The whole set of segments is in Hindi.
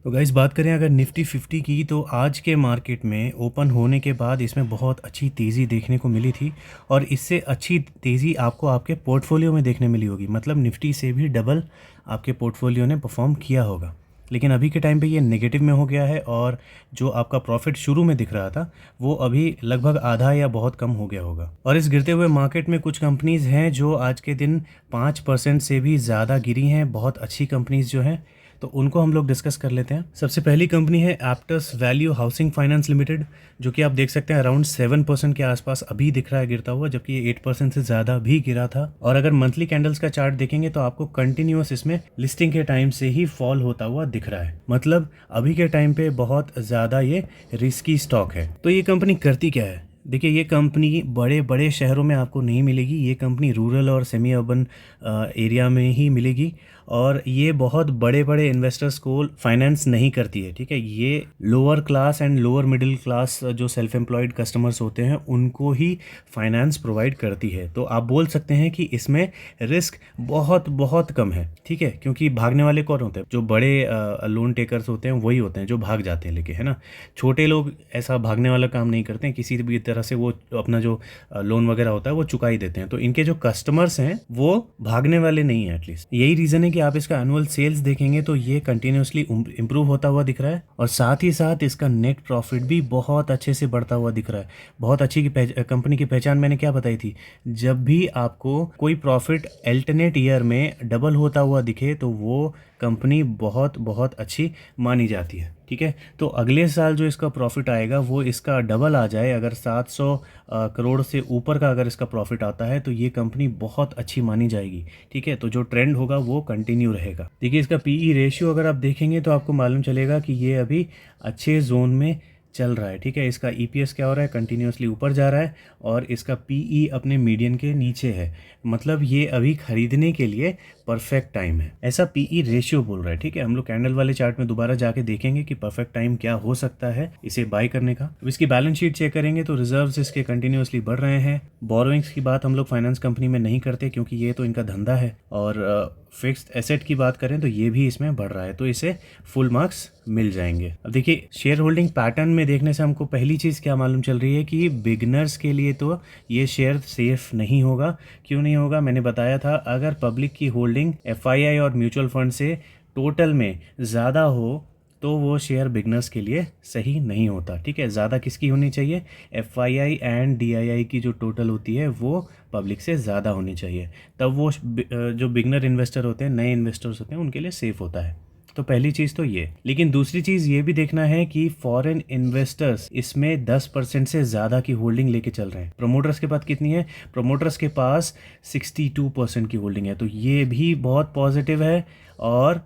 तो गाइस बात करें अगर निफ्टी 50 की, तो आज के मार्केट में ओपन होने के बाद इसमें बहुत अच्छी तेज़ी देखने को मिली थी। और इससे अच्छी तेज़ी आपको आपके पोर्टफोलियो में देखने मिली होगी, मतलब निफ्टी से भी डबल आपके पोर्टफोलियो ने परफॉर्म किया होगा। लेकिन अभी के टाइम पे ये नेगेटिव में हो गया है, और जो आपका प्रॉफिट शुरू में दिख रहा था वो अभी लगभग आधा या बहुत कम हो गया होगा। और इस गिरते हुए मार्केट में कुछ कंपनीज़ हैं जो आज के दिन 5% से भी ज़्यादा गिरी हैं, बहुत अच्छी कंपनीज़ जो हैं, तो उनको हम लोग डिस्कस कर लेते हैं। सबसे पहली कंपनी है Aptus value housing finance limited, जो कि आप देख सकते हैं अराउंड 7% के आसपास अभी दिख रहा है गिरता हुआ, जबकि ये 8% से ज़्यादा भी गिरा था। और अगर मंथली कैंडल्स का चार्ट देखेंगे तो आपको कंटिन्यूअस इसमें लिस्टिंग के टाइम से ही फॉल होता हुआ दिख रहा है, मतलब अभी के टाइम पे बहुत ज़्यादा ये रिस्की स्टॉक है। तो ये कंपनी करती क्या है? देखिए, ये कंपनी बड़े बड़े शहरों में आपको नहीं मिलेगी, ये कंपनी रूरल और सेमी अर्बन एरिया में ही मिलेगी। और ये बहुत बड़े बड़े इन्वेस्टर्स को फाइनेंस नहीं करती है, ठीक है। ये lower class and lower middle class जो सेल्फ एम्प्लॉयड कस्टमर्स होते हैं उनको ही फाइनेंस प्रोवाइड करती है। तो आप बोल सकते हैं कि इसमें रिस्क बहुत बहुत कम है, ठीक है, क्योंकि भागने वाले कौन होते हैं? जो बड़े लोन टेकर्स होते हैं वही होते हैं जो भाग जाते हैं लेके, है ना। छोटे लोग ऐसा भागने वाला काम नहीं करते हैं, किसी भी तरह से वो अपना जो लोन वगैरह होता है वो चुका ही देते हैं। तो इनके जो कस्टमर्स हैं वो भागने वाले नहीं है एटलीस्ट। यही रीज़न है कि आप इसका एनुअल सेल्स देखेंगे तो ये कंटिन्यूसली इंप्रूव होता हुआ दिख रहा है, और साथ ही साथ इसका नेट प्रॉफिट भी बहुत अच्छे से बढ़ता हुआ दिख रहा है। बहुत अच्छी कंपनी की पहचान मैंने क्या बताई थी? जब भी आपको कोई प्रॉफिट अल्टरनेट ईयर में डबल होता हुआ दिखे तो वो कंपनी बहुत बहुत अच्छी मानी जाती है, ठीक है। तो अगले साल जो इसका प्रॉफिट आएगा वो इसका डबल आ जाए, अगर 700 करोड़ से ऊपर का अगर इसका प्रॉफिट आता है तो ये कंपनी बहुत अच्छी मानी जाएगी, ठीक है। तो जो ट्रेंड होगा वो कंटिन्यू रहेगा। देखिए, इसका पीई रेशियो अगर आप देखेंगे तो आपको मालूम चलेगा कि ये अभी अच्छे जोन में चल रहा है, ठीक है। इसका ईपीएस क्या हो रहा है? कंटिन्यूसली ऊपर जा रहा है, और इसका पीई अपने मीडियन के नीचे है, मतलब ये अभी खरीदने के लिए परफेक्ट टाइम है, ऐसा पीई रेशियो बोल रहा है, ठीक है। हम लोग कैंडल वाले चार्ट में दोबारा जाके देखेंगे कि परफेक्ट टाइम क्या हो सकता है इसे बाय करने का। अब इसकी बैलेंस शीट चेक करेंगे तो रिजर्व्स इसके कंटिन्यूसली बढ़ रहे हैं। बोरोइंग्स की बात हम लोग फाइनेंस कंपनी में नहीं करते क्योंकि ये तो इनका धंधा है। और फिक्स्ड एसेट की बात करें तो ये भी इसमें बढ़ रहा है, तो इसे फुल मार्क्स मिल जाएंगे। अब देखिए, शेयर होल्डिंग पैटर्न में देखने से हमको पहली चीज़ क्या मालूम चल रही है कि बिगनर्स के लिए तो ये शेयर सेफ नहीं होगा। क्यों नहीं होगा? मैंने बताया था, अगर पब्लिक की होल्डिंग एफआईआई और म्यूचुअल फंड से टोटल में ज़्यादा हो तो वो शेयर बिगनर्स के लिए सही नहीं होता, ठीक है। ज़्यादा किसकी होनी चाहिए? एफआईआई एंड डीआईआई की जो टोटल होती है वो पब्लिक से ज़्यादा होनी चाहिए, तब वो जो बिगनर इन्वेस्टर होते हैं, नए इन्वेस्टर्स होते हैं, उनके लिए सेफ़ होता है। तो पहली चीज़ तो ये। लेकिन दूसरी चीज़ ये भी देखना है कि फॉरेन इन्वेस्टर्स इसमें 10% से ज़्यादा की होल्डिंग लेके चल रहे हैं। प्रमोटर्स के पास कितनी है? प्रमोटर्स के पास 62% की होल्डिंग है, तो ये भी बहुत पॉजिटिव है। और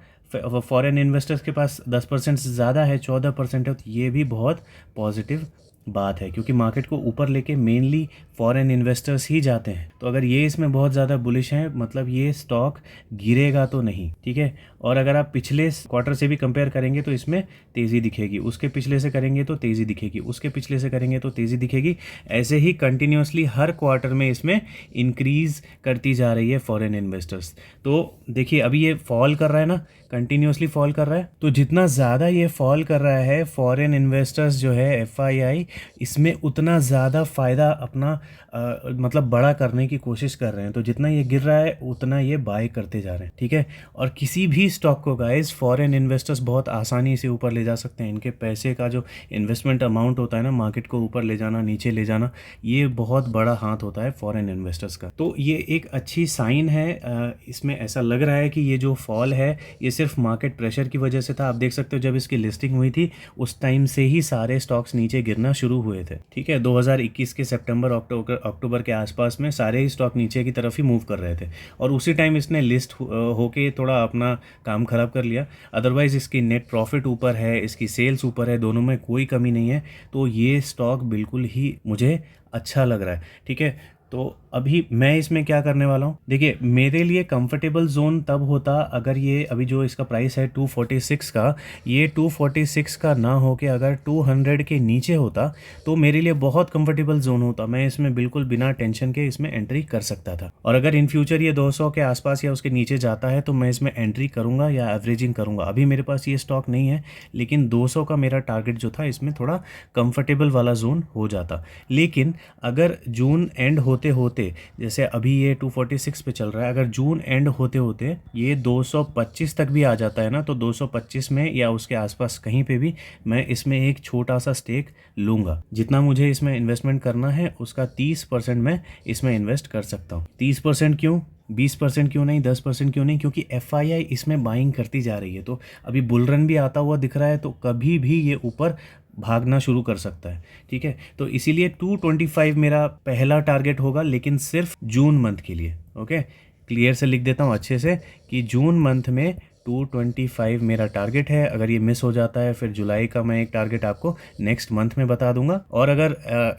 फॉरेन इन्वेस्टर्स के पास 10% से ज़्यादा है, 14% है, तो ये भी बहुत पॉजिटिव बात है, क्योंकि मार्केट को ऊपर लेके मेनली फॉरेन इन्वेस्टर्स ही जाते हैं। तो अगर ये इसमें बहुत ज़्यादा बुलिश हैं, मतलब ये स्टॉक गिरेगा तो नहीं, ठीक है। और अगर आप पिछले क्वार्टर से भी कंपेयर करेंगे तो इसमें तेज़ी दिखेगी, उसके पिछले से करेंगे तो तेज़ी दिखेगी, उसके पिछले से करेंगे तो तेज़ी दिखेगी। ऐसे ही कंटिन्यूसली हर क्वार्टर में इसमें इंक्रीज़ करती जा रही है फॉरेन इन्वेस्टर्स। तो देखिए, अभी ये फॉल कर रहा है ना, कंटिन्यूसली फॉल कर रहा है, तो जितना ज़्यादा ये फॉल कर रहा है फॉरेन इन्वेस्टर्स जो है एफआईआई, इसमें उतना ज़्यादा फ़ायदा अपना मतलब बड़ा करने की कोशिश कर रहे हैं। तो जितना ये गिर रहा है उतना ये बाय करते जा रहे हैं, ठीक है। और किसी भी स्टॉक को गाइस फॉरेन इन्वेस्टर्स बहुत आसानी से ऊपर ले जा सकते हैं। इनके पैसे का जो इन्वेस्टमेंट अमाउंट होता है ना, मार्केट को ऊपर ले जाना, नीचे ले जाना, ये बहुत बड़ा हाथ होता है फॉरेन इन्वेस्टर्स का। तो ये एक अच्छी साइन है। इसमें ऐसा लग रहा है कि ये जो फॉल है ये सिर्फ मार्केट प्रेशर की वजह से था। आप देख सकते हो जब इसकी लिस्टिंग हुई थी उस टाइम से ही सारे स्टॉक्स नीचे गिरना शुरू हुए थे, ठीक है। 2021 के सितंबर अक्टूबर के आसपास में सारे ही स्टॉक नीचे की तरफ ही मूव कर रहे थे, और उसी टाइम इसने लिस्ट होके थोड़ा अपना काम खराब कर लिया। अदरवाइज़ इसकी नेट प्रॉफिट ऊपर है, इसकी सेल्स ऊपर है, दोनों में कोई कमी नहीं है। तो ये स्टॉक बिल्कुल ही मुझे अच्छा लग रहा है, ठीक है। तो अभी मैं इसमें क्या करने वाला हूँ, देखिए मेरे लिए कंफर्टेबल जोन तब होता अगर ये अभी जो इसका प्राइस है 246 का, ये 246 का ना हो के अगर 200 के नीचे होता तो मेरे लिए बहुत कंफर्टेबल जोन होता, मैं इसमें बिल्कुल बिना टेंशन के इसमें एंट्री कर सकता था। और अगर इन फ्यूचर ये 200 के आसपास या उसके नीचे जाता है तो मैं इसमें एंट्री करूँगा या एवरेजिंग करूँगा। अभी मेरे पास ये स्टॉक नहीं है, लेकिन 200 का मेरा टारगेट जो था इसमें थोड़ा कंफर्टेबल वाला जोन हो जाता। लेकिन अगर जून एंड होते होते, जैसे अभी ये 246 पे चल रहा है, अगर जून एंड होते होते ये 225 तक भी आ जाता है ना, तो 225 में या उसके आसपास कहीं पे भी मैं इसमें एक छोटा सा स्टेक लूँगा। जितना मुझे इसमें इन्वेस्टमेंट करना है उसका 30% मैं इसमें इन्वेस्ट कर सकता हूँ। 30% क्यों, 20% क्यों नहीं, 10% क्यों नहीं, क्योंकि एफआईआई इसमें बाइंग करती जा रही है। तो अभी बुल रन भी आता हुआ दिख रहा है, तो कभी भी ये ऊपर भागना शुरू कर सकता है। ठीक है, तो इसीलिए 225 मेरा पहला टारगेट होगा, लेकिन सिर्फ जून मंथ के लिए। ओके, क्लियर से लिख देता हूँ अच्छे से कि जून मंथ में 225 मेरा टारगेट है। अगर ये मिस हो जाता है फिर जुलाई का मैं एक टारगेट आपको नेक्स्ट मंथ में बता दूंगा। और अगर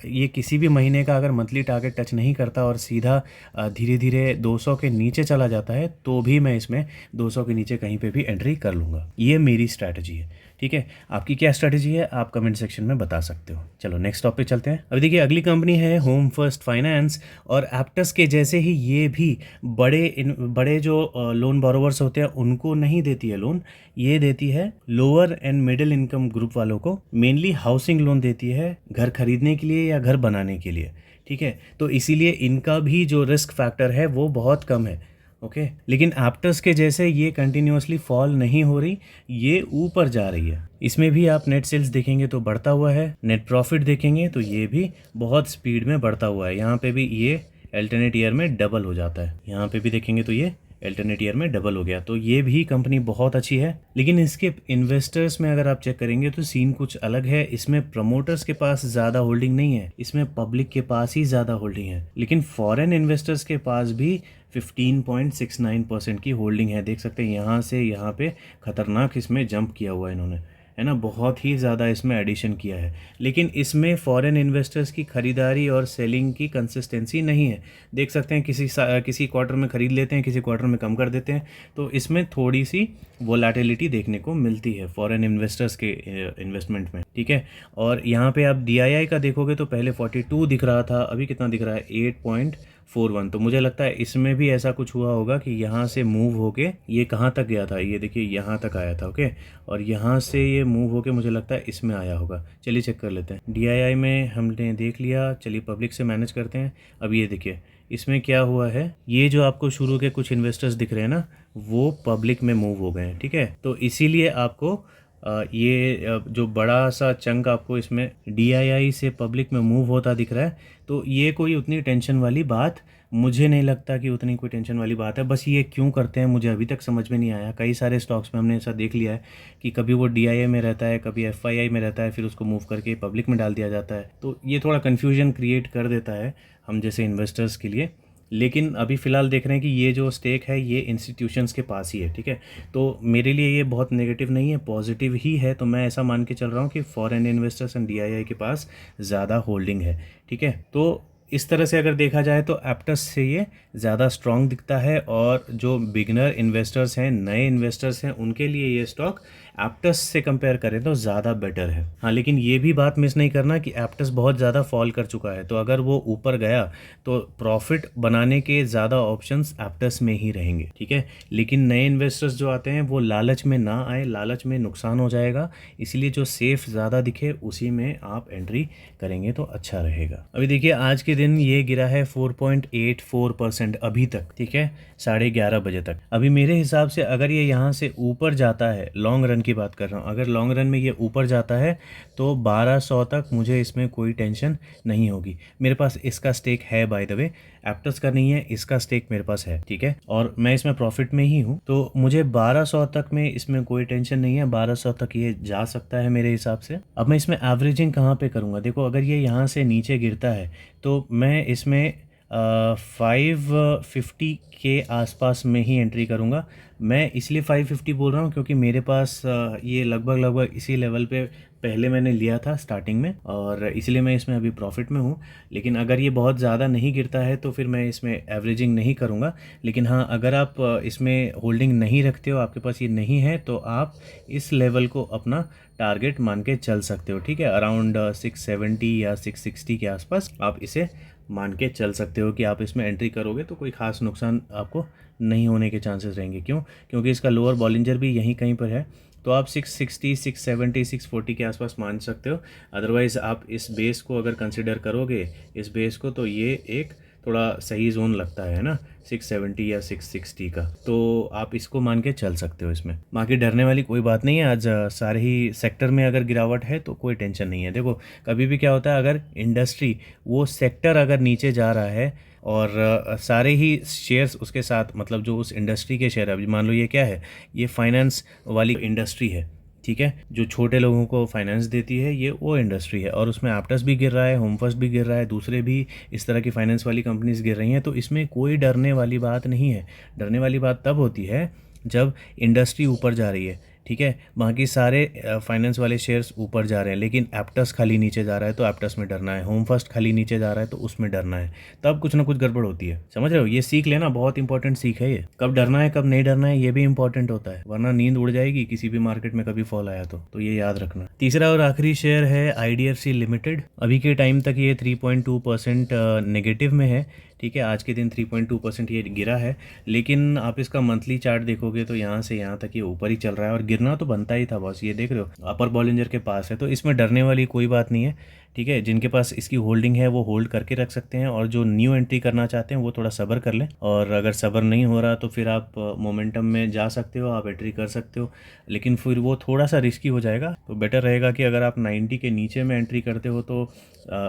ये किसी भी महीने का अगर मंथली टारगेट टच नहीं करता और सीधा धीरे धीरे 200 के नीचे चला जाता है तो भी मैं इसमें 200 के नीचे कहीं पे भी एंट्री कर लूँगा। ये मेरी स्ट्रैटेजी है। ठीक है, आपकी क्या स्ट्रैटेजी है आप कमेंट सेक्शन में बता सकते हो। चलो नेक्स्ट टॉपिक चलते हैं। अभी देखिए अगली कंपनी है होम फर्स्ट फाइनेंस, और एप्टस के जैसे ही ये भी बड़े जो लोन बोरोवर्स होते हैं उनको नहीं देती है लोन, ये देती है lower and middle income group वालों को। मेनली हाउसिंग लोन देती है घर खरीदने के लिए या घर बनाने के लिए। ठीक है, तो इसीलिए इनका भी जो रिस्क फैक्टर है वो बहुत कम है। ओके, लेकिन एप्टस के जैसे ये कंटिन्यूसली फॉल नहीं हो रही, ये ऊपर जा रही है। इसमें भी आप नेट सेल्स देखेंगे तो बढ़ता हुआ है, नेट प्रॉफिट देखेंगे तो ये भी बहुत स्पीड में बढ़ता हुआ है। यहाँ पे भी ये अल्टरनेट ईयर में डबल हो जाता है, यहाँ पे भी देखेंगे तो ये अल्टरनेट ईयर में डबल हो गया। तो ये भी कंपनी बहुत अच्छी है। लेकिन इसके इन्वेस्टर्स में अगर आप चेक करेंगे तो सीन कुछ अलग है। इसमें प्रमोटर्स के पास ज़्यादा होल्डिंग नहीं है, इसमें पब्लिक के पास ही ज़्यादा होल्डिंग है। लेकिन फॉरेन इन्वेस्टर्स के पास भी 15.69% की होल्डिंग है। देख सकते हैं यहाँ से यहाँ पे खतरनाक इसमें जंप किया हुआ है इन्होंने, है ना, बहुत ही ज़्यादा इसमें एडिशन किया है। लेकिन इसमें फॉरेन इन्वेस्टर्स की ख़रीदारी और सेलिंग की कंसिस्टेंसी नहीं है। देख सकते हैं किसी क्वार्टर में ख़रीद लेते हैं, किसी क्वार्टर में कम कर देते हैं। तो इसमें थोड़ी सी वोलेटिलिटी देखने को मिलती है फॉरेन इन्वेस्टर्स के इन्वेस्टमेंट में। ठीक है, और यहाँ पे आप DII का देखोगे तो पहले 42 दिख रहा था, अभी कितना दिख रहा है 8.41। तो मुझे लगता है इसमें भी ऐसा कुछ हुआ होगा कि यहाँ से मूव होके ये कहाँ तक गया था, ये देखिए यहाँ तक आया था। ओके, और यहाँ से ये मूव होके मुझे लगता है इसमें आया होगा। चलिए चेक कर लेते हैं। DII में हमने देख लिया, चलिए पब्लिक से मैनेज करते हैं। अब ये देखिए इसमें क्या हुआ है, ये जो आपको शुरू के कुछ इन्वेस्टर्स दिख रहे हैं ना, वो पब्लिक में मूव हो गए हैं। ठीक है, तो इसीलिए आपको ये जो बड़ा सा चंक आपको इसमें DII से पब्लिक में मूव होता दिख रहा है, तो ये कोई उतनी टेंशन वाली बात मुझे नहीं लगता कि उतनी कोई टेंशन वाली बात है। बस ये क्यों करते हैं मुझे अभी तक समझ में नहीं आया। कई सारे स्टॉक्स में हमने ऐसा देख लिया है कि कभी वो DII में रहता है, कभी FII में रहता है, फिर उसको मूव करके पब्लिक में डाल दिया जाता है। तो ये थोड़ा कन्फ्यूजन क्रिएट कर देता है हम जैसे इन्वेस्टर्स के लिए। लेकिन अभी फ़िलहाल देख रहे हैं कि ये जो स्टेक है ये इंस्टीट्यूशंस के पास ही है। ठीक है, तो मेरे लिए ये बहुत नेगेटिव नहीं है, पॉजिटिव ही है। तो मैं ऐसा मान के चल रहा हूँ कि फॉरेन इन्वेस्टर्स एंड DII के पास ज़्यादा होल्डिंग है। ठीक है, तो इस तरह से अगर देखा जाए तो एप्टस से ये ज़्यादा स्ट्रॉन्ग दिखता है, और जो बिगनर इन्वेस्टर्स हैं, नए इन्वेस्टर्स हैं, उनके लिए ये स्टॉक एप्टस से कंपेयर करें तो ज़्यादा बेटर है। हाँ, लेकिन ये भी बात मिस नहीं करना कि एप्टस बहुत ज़्यादा फॉल कर चुका है, तो अगर वो ऊपर गया तो प्रॉफिट बनाने के ज़्यादा ऑप्शंस एप्टस में ही रहेंगे। ठीक है, लेकिन नए इन्वेस्टर्स जो आते हैं वो लालच में ना आए, लालच में नुकसान हो जाएगा। इसलिए जो सेफ़ ज़्यादा दिखे उसी में आप एंट्री करेंगे तो अच्छा रहेगा। अभी देखिए आज के दिन ये गिरा है 4.84% अभी तक। ठीक है, 11:30 बजे तक। अभी मेरे हिसाब से अगर ये यहाँ से ऊपर जाता है, लॉन्ग रन की बात कर रहा हूँ, अगर लॉन्ग रन में ये ऊपर जाता है तो 1200 तक मुझे इसमें कोई टेंशन नहीं होगी। मेरे पास इसका स्टेक है, बाय द वे एप्टस का नहीं है, इसका स्टेक मेरे पास है। ठीक है, और मैं इसमें प्रॉफिट में ही हूँ, तो मुझे 1200 तक में इसमें कोई टेंशन नहीं है। 1200 तक ये जा सकता है मेरे हिसाब से। अब मैं इसमें एवरेजिंग कहाँ पे करूँगा, देखो अगर ये यहाँ से नीचे गिरता है तो मैं इसमें 550 के आसपास में ही एंट्री करूँगा। मैं इसलिए 550 बोल रहा हूँ क्योंकि मेरे पास ये लगभग इसी लेवल पे पहले मैंने लिया था स्टार्टिंग में, और इसलिए मैं इसमें अभी प्रॉफिट में हूँ। लेकिन अगर ये बहुत ज़्यादा नहीं गिरता है तो फिर मैं इसमें एवरेजिंग नहीं करूँगा। लेकिन हाँ, अगर आप इसमें होल्डिंग नहीं रखते हो, आपके पास ये नहीं है, तो आप इस लेवल को अपना टारगेट मान के चल सकते हो। ठीक है, अराउंड 670 या 660 के आसपास आप इसे मान के चल सकते हो कि आप इसमें एंट्री करोगे तो कोई ख़ास नुकसान आपको नहीं होने के चांसेस रहेंगे। क्यों? क्योंकि इसका लोअर बॉलिंजर भी यहीं कहीं पर है, तो आप 660, 670, 640 के आसपास मान सकते हो। अदरवाइज़ आप इस बेस को अगर कंसिडर करोगे, इस बेस को, तो ये एक थोड़ा सही जोन लगता है ना, 670 या 660 का, तो आप इसको मान के चल सकते हो इसमें। बाकी डरने वाली कोई बात नहीं है। आज सारे ही सेक्टर में अगर गिरावट है तो कोई टेंशन नहीं है। देखो, कभी भी क्या होता है, अगर इंडस्ट्री, वो सेक्टर अगर नीचे जा रहा है और सारे ही शेयर्स उसके साथ, मतलब जो उस इंडस्ट्री के शेयर, अभी मान लो ये क्या है, ये फाइनेंस वाली इंडस्ट्री है, ठीक है, जो छोटे लोगों को फाइनेंस देती है, ये वो इंडस्ट्री है, और उसमें एप्टस भी गिर रहा है, होम फर्स्ट भी गिर रहा है, दूसरे भी इस तरह की फाइनेंस वाली कंपनीज गिर रही हैं। तो इसमें कोई डरने वाली बात नहीं है। डरने वाली बात तब होती है जब इंडस्ट्री ऊपर जा रही है, ठीक है, बाकी सारे फाइनेंस वाले शेयर्स ऊपर जा रहे हैं, लेकिन एप्टस खाली नीचे जा रहा है तो एप्टस में डरना है, होम फर्स्ट खाली नीचे जा रहा है तो उसमें डरना है। तब कुछ ना कुछ गड़बड़ होती है, समझ रहे हो? ये सीख लेना, बहुत इंपॉर्टेंट सीख है ये। कब डरना है कब नहीं डरना है ये भी इंपॉर्टेंट होता है, वरना नींद उड़ जाएगी किसी भी मार्केट में कभी फॉल आया तो ये याद रखना। तीसरा और आखिरी शेयर है IDFC लिमिटेड। अभी के टाइम तक ये 3.2% नेगेटिव में है, ठीक है, आज के दिन 3.2% ये गिरा है। लेकिन आप इसका मंथली चार्ट देखोगे तो यहाँ से यहाँ तक ये ऊपर ही चल रहा है, और गिरना तो बनता ही था बॉस। ये देख रहे हो, अपर बॉलिंजर के पास है, तो इसमें डरने वाली कोई बात नहीं है। ठीक है, जिनके पास इसकी होल्डिंग है वो होल्ड करके रख सकते हैं, और जो न्यू एंट्री करना चाहते हैं वो थोड़ा सब्र कर लें, और अगर सब्र नहीं हो रहा तो फिर आप मोमेंटम में जा सकते हो, आप एंट्री कर सकते हो। लेकिन फिर वो थोड़ा सा रिस्की हो जाएगा, तो बेटर रहेगा कि अगर आप 90 के नीचे में एंट्री करते हो तो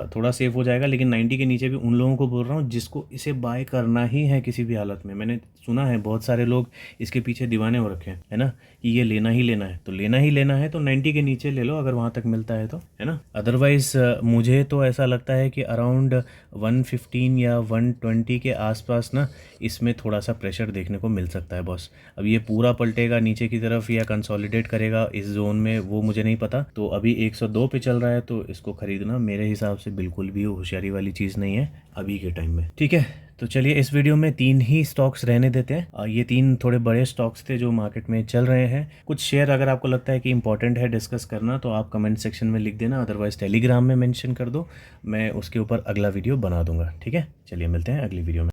थोड़ा सेफ हो जाएगा। लेकिन 90 के नीचे भी उन लोगों को बोल रहा हूँ जिसको इसे बाय करना ही है किसी भी हालत में। मैंने सुना है बहुत सारे लोग इसके पीछे दीवाने हो रखे हैं, है ना, कि ये लेना ही लेना है, तो लेना ही लेना है तो 90 के नीचे ले लो अगर वहाँ तक मिलता है तो, है ना। अदरवाइज़ मुझे तो ऐसा लगता है कि अराउंड 115 या 120 के आसपास ना इसमें थोड़ा सा प्रेशर देखने को मिल सकता है बॉस। अब ये पूरा पलटेगा नीचे की तरफ या कंसोलिडेट करेगा इस जोन में, वो मुझे नहीं पता। तो अभी 102 पे चल रहा है, तो इसको ख़रीदना मेरे हिसाब से बिल्कुल भी होशियारी वाली चीज़ नहीं है अभी के टाइम में, ठीक है। तो चलिए, इस वीडियो में 3 ही स्टॉक्स रहने देते हैं। ये 3 थोड़े बड़े स्टॉक्स थे जो मार्केट में चल रहे हैं। कुछ शेयर अगर आपको लगता है कि इंपॉर्टेंट है डिस्कस करना तो आप कमेंट सेक्शन में लिख देना, अदरवाइज़ टेलीग्राम में मेंशन कर दो, मैं उसके ऊपर अगला वीडियो बना दूंगा, ठीक है। चलिए, मिलते हैं अगली वीडियो में।